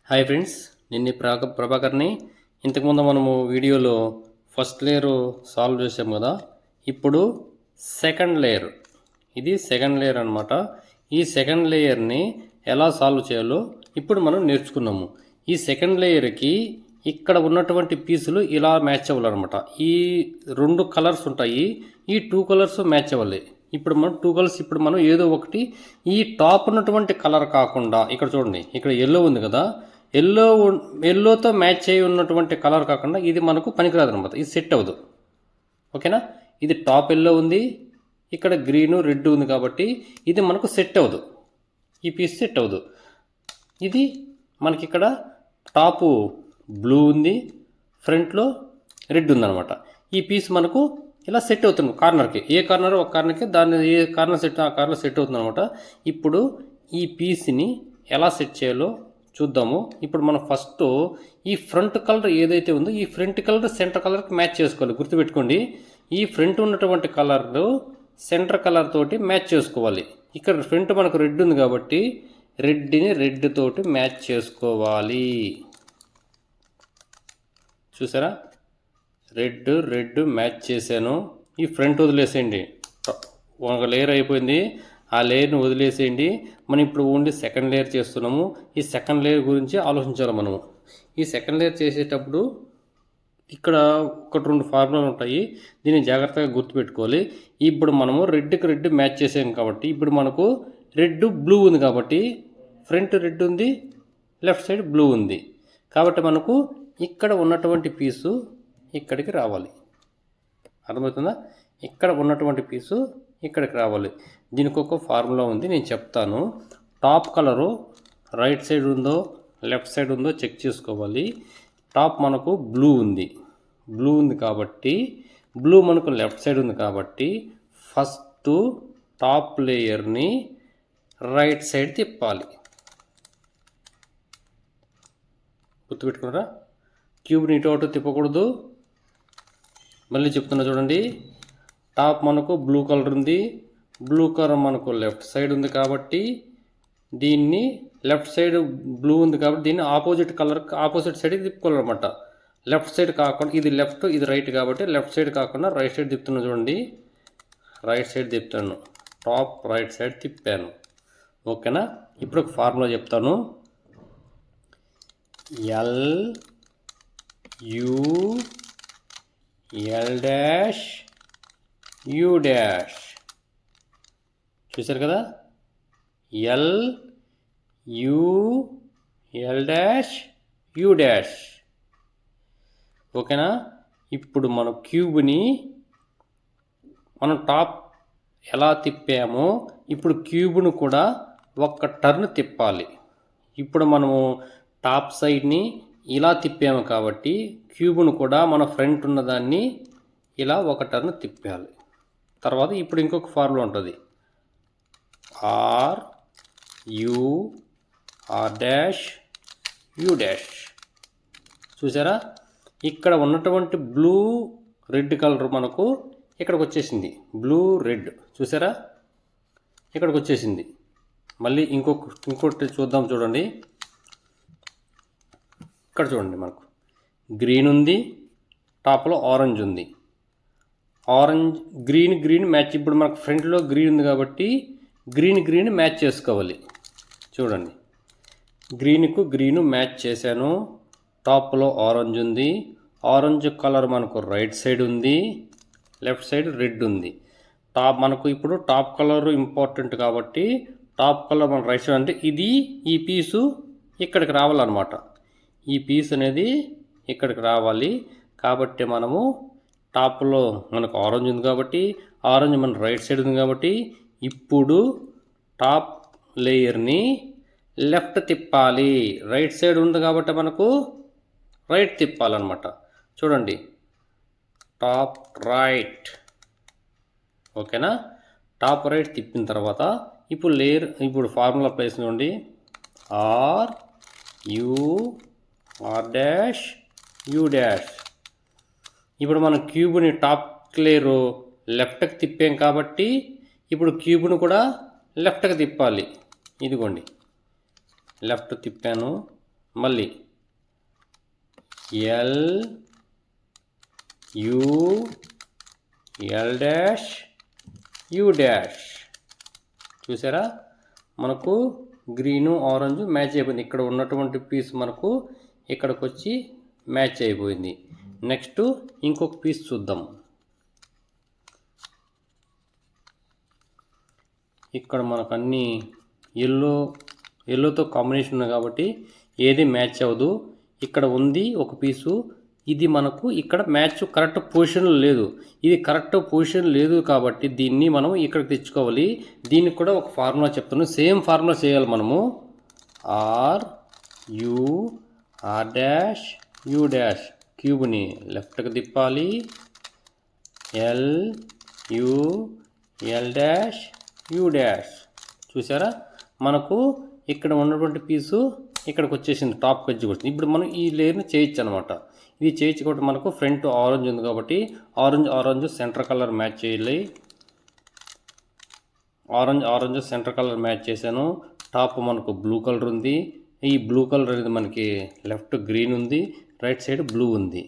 Hi friends, నిన్న ప్రభాకర్ని. ఇంతకుముందు మనము వీడియోలో ఫస్ట్ లేయర్ సాల్వ్ చేసాం కదా. ఇప్పుడు సెకండ్ లేయర్, ఇది సెకండ్ లేయర్ అనమాట. ఈ సెకండ్ లేయర్ని ఎలా సాల్వ్ చేయాలో ఇప్పుడు మనం నేర్చుకున్నాము. ఈ సెకండ్ లేయర్కి ఇక్కడ ఉన్నటువంటి పీసులు ఇలా మ్యాచ్ అవ్వాలన్నమాట. ఈ రెండు కలర్స్ ఉంటాయి, ఈ టూ కలర్స్ మ్యాచ్ అవ్వాలి. ఇప్పుడు మనం టూ కలర్స్, ఇప్పుడు మనం ఏదో ఒకటి ఈ టాప్ ఉన్నటువంటి కలర్ కాకుండా, ఇక్కడ చూడండి, ఇక్కడ ఎల్లో ఉంది కదా, ఎల్లోతో మ్యాచ్ అయి ఉన్నటువంటి కలర్ కాకుండా ఇది మనకు పనికిరాదు అనమాట. ఇది సెట్ అవ్వదు, ఓకేనా. ఇది టాప్ ఎల్లో ఉంది, ఇక్కడ గ్రీను రెడ్ ఉంది కాబట్టి ఇది మనకు సెట్ అవ్వదు, ఈ పీస్ సెట్ అవ్వదు. ఇది మనకి ఇక్కడ టాపు బ్లూ ఉంది, ఫ్రంట్లో రెడ్ ఉందన్నమాట. ఈ పీస్ మనకు ఇలా సెట్ అవుతుంది కార్నర్కి, ఏ కార్నర్ ఒక కార్నర్కి, దాన్ని ఏ కార్నర్ సెట్ ఆ కార్నర్ సెట్ అవుతుంది అనమాట. ఇప్పుడు ఈ పీస్ని ఎలా సెట్ చేయాలో చూద్దాము. ఇప్పుడు మనం ఫస్ట్ ఈ ఫ్రంట్ కలర్ ఏదైతే ఉందో ఈ ఫ్రంట్ కలర్ సెంటర్ కలర్కి మ్యాచ్ చేసుకోవాలి. గుర్తుపెట్టుకోండి, ఈ ఫ్రంట్ ఉన్నటువంటి కలర్ సెంటర్ కలర్ తోటి మ్యాచ్ చేసుకోవాలి. ఇక్కడ ఫ్రంట్ మనకు రెడ్ ఉంది కాబట్టి రెడ్ని రెడ్ తోటి మ్యాచ్ చేసుకోవాలి. చూసారా, రెడ్ మ్యాచ్ చేశాను. ఈ ఫ్రంట్ వదిలేసేయండి, ఒక లేయర్ అయిపోయింది, ఆ లేయర్ని వదిలేసేయండి. మనం ఇప్పుడు ఓన్లీ సెకండ్ లేయర్ చేస్తున్నాము. ఈ సెకండ్ లేయర్ గురించి ఆలోచించాలి మనము. ఈ సెకండ్ లేయర్ చేసేటప్పుడు ఇక్కడ ఒకటి రెండు ఫార్ములాలు ఉంటాయి, దీన్ని జాగ్రత్తగా గుర్తుపెట్టుకోవాలి. ఇప్పుడు మనము రెడ్కి రెడ్ మ్యాచ్ చేసాం కాబట్టి ఇప్పుడు మనకు రెడ్ బ్లూ ఉంది కాబట్టి ఫ్రంట్ రెడ్ ఉంది, లెఫ్ట్ సైడ్ బ్లూ ఉంది కాబట్టి మనకు ఇక్కడ ఉన్నటువంటి పీసు ఇక్కడికి రావాలి. అర్థమవుతుందా? ఇక్కడ ఉన్నటువంటి పీసు ఇక్కడికి రావాలి. దీనికి ఒక ఫార్ములా ఉంది, నేను చెప్తాను. టాప్ కలరు రైట్ సైడ్ ఉందో లెఫ్ట్ సైడ్ ఉందో చెక్ చేసుకోవాలి. టాప్ మనకు బ్లూ ఉంది కాబట్టి బ్లూ మనకు లెఫ్ట్ సైడ్ ఉంది కాబట్టి ఫస్ట్ టాప్ లేయర్ని రైట్ సైడ్ తిప్పాలి. గుర్తుపెట్టుకున్నారా? క్యూబ్ని ఇటు అటు తిప్పకూడదు. మళ్ళీ చెప్తున్నా చూడండి, టాప్ మనకు బ్లూ కలర్ ఉంది, బ్లూ కలర్ మనకు లెఫ్ట్ సైడ్ ఉంది కాబట్టి దీన్ని లెఫ్ట్ సైడ్ బ్లూ ఉంది కాబట్టి దీన్ని ఆపోజిట్ కలర్ ఆపోజిట్ సైడ్కి తిప్పుకోవాలన్నమాట. లెఫ్ట్ సైడ్ కాకుండా, ఇది లెఫ్ట్ ఇది రైట్ కాబట్టి లెఫ్ట్ సైడ్ కాకుండా రైట్ సైడ్ తిప్పుతున్నా చూడండి, రైట్ సైడ్ తిప్పుతాను, టాప్ రైట్ సైడ్ తిప్పాను. ఓకేనా? ఇప్పుడు ఒక ఫార్ములా చెప్తాను. L dash U dash. చూశారు కదా, ఎల్ డాష్ యూ డాష్. ఓకేనా? ఇప్పుడు మన క్యూబ్ని మనం టాప్ ఎలా తిప్పామో ఇప్పుడు క్యూబ్ను కూడా ఒక్క టర్న్ తిప్పాలి. ఇప్పుడు మనము టాప్ సైడ్ని ఇలా తిప్పాము కాబట్టి క్యూబ్ను కూడా మన ఫ్రంట్ ఉన్నదాన్ని ఇలా ఒక టర్న్ తిప్పాలి. తర్వాత ఇప్పుడు ఇంకొక ఫార్ములా ఉంటుంది, ఆర్ డాష్ యూ డాష్. చూసారా, ఇక్కడ ఉన్నటువంటి బ్లూ రెడ్ కలర్ మనకు ఇక్కడికి వచ్చేసింది, బ్లూ రెడ్. చూసారా, ఇక్కడికి వచ్చేసింది. మళ్ళీ ఇంకోటి చూద్దాం. చూడండి, ఇక్కడ చూడండి, మనకు గ్రీన్ ఉంది, టాప్లో ఆరెంజ్ ఉంది. Orange green match. ఇప్పుడు మనకు ఫ్రంట్లో గ్రీన్ ఉంది కాబట్టి గ్రీన్ మ్యాచ్ చేసుకోవాలి. చూడండి, గ్రీన్కు గ్రీను మ్యాచ్ చేశాను. టాప్లో ఆరెంజ్ ఉంది, ఆరెంజ్ కలర్ మనకు రైట్ సైడ్ ఉంది, లెఫ్ట్ సైడ్ రెడ్ ఉంది. మనకు ఇప్పుడు టాప్ కలర్ ఇంపార్టెంట్ కాబట్టి టాప్ కలర్ మన రైట్ సైడ్ అంటే ఇది, ఈ పీసు ఇక్కడికి రావాలన్నమాట. ఈ పీస్ అనేది ఇక్కడికి రావాలి కాబట్టి మనము టాప్లో మనకు ఆరెంజ్ ఉంది కాబట్టి ఆరెంజ్ మన రైట్ సైడ్ ఉంది కాబట్టి ఇప్పుడు టాప్ లేయర్ని లెఫ్ట్ తిప్పాలి. రైట్ సైడ్ ఉంది కాబట్టి మనకు రైట్ తిప్పాలన్నమాట. చూడండి, టాప్ రైట్. ఓకేనా? టాప్ రైట్ తిప్పిన తర్వాత ఇప్పుడు ఫార్ములా ప్లేస్ నుండి ఆర్ డాష్ యూ డాష్. ఇప్పుడు మనం క్యూబ్ని టాప్ లేయర్ లెఫ్ట్కి తిప్పాం కాబట్టి ఇప్పుడు క్యూబ్ను కూడా లెఫ్ట్కి తిప్పాలి. ఇదిగోండి, లెఫ్ట్ తిప్పాను, మళ్ళీ L U L dash U dash. చూసారా, మనకు గ్రీను ఆరెంజ్ మ్యాచ్ అయిపోయింది. ఇక్కడ ఉన్నటువంటి పీస్ మనకు ఇక్కడికి వచ్చి మ్యాచ్ అయిపోయింది. నెక్స్ట్ ఇంకొక పీస్ చూద్దాం. ఇక్కడ మనకు అన్నీ ఎల్లోతో కాంబినేషన్ ఉంది కాబట్టి ఏది మ్యాచ్ అవ్వదు. ఇక్కడ ఉంది ఒక పీసు, ఇది మనకు ఇక్కడ మ్యాచ్ కరెక్ట్ పొజిషన్లో లేదు. ఇది కరెక్ట్ పొజిషన్ లేదు కాబట్టి దీన్ని మనం ఇక్కడికి తెచ్చుకోవాలి. దీనికి కూడా ఒక ఫార్ములా చెప్తాను, సేమ్ ఫార్ములా చేయాలి మనము. R U R dash U dash, క్యూబ్ని లెఫ్ట్కి తిప్పాలి. L U L dash U dash. చూసారా, మనకు ఇక్కడ ఉన్నటువంటి పీసు ఇక్కడికి వచ్చేసింది, టాప్కి వచ్చి వచ్చింది. ఇప్పుడు మనం ఈ లేయర్ని చేయొచ్చు అనమాట. ఇది చేయొచ్చు కాబట్టి మనకు ఫ్రంట్ ఆరెంజ్ ఉంది కాబట్టి ఆరెంజ్ సెంటర్ కలర్ మ్యాచ్ చేయాలి. ఆరెంజ్ సెంటర్ కలర్ మ్యాచ్ చేశాను. టాప్ మనకు బ్లూ కలర్ ఉంది. ఈ బ్లూ కలర్ అనేది మనకి లెఫ్ట్ గ్రీన్ ఉంది, రైట్ సైడ్ బ్లూ ఉంది.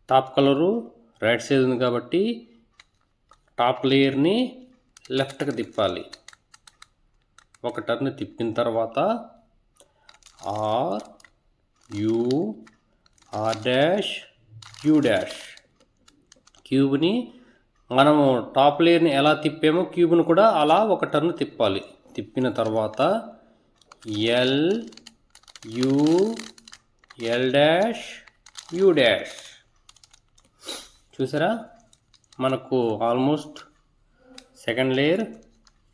టాప్ కలరు రైట్ సైడ్ ఉంది కాబట్టి టాప్ లేయర్ని లెఫ్ట్కి తిప్పాలి. ఒక టర్న్ తిప్పిన తర్వాత R U R dash U dash, క్యూబ్ని మనము టాప్ లేయర్ని ఎలా తిప్పామో క్యూబ్ని కూడా అలా ఒక టర్న్ తిప్పాలి. తిప్పిన తర్వాత L U L dash U dash. చూసారా, మనకు ఆల్మోస్ట్ సెకండ్ లేయర్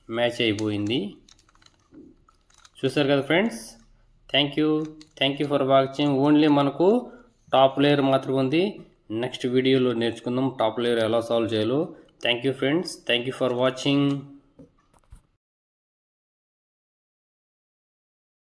మ్యాచ్ అయిపోయింది. చూసారు కదా friends, thank you for watching. Only మనకు టాప్ లేయర్ మాత్రం ఉంది. నెక్స్ట్ వీడియోలో నేర్చుకుందాం టాప్ లేయర్ ఎలా సాల్వ్ చేయాలో. Thank you friends, thank you for watching.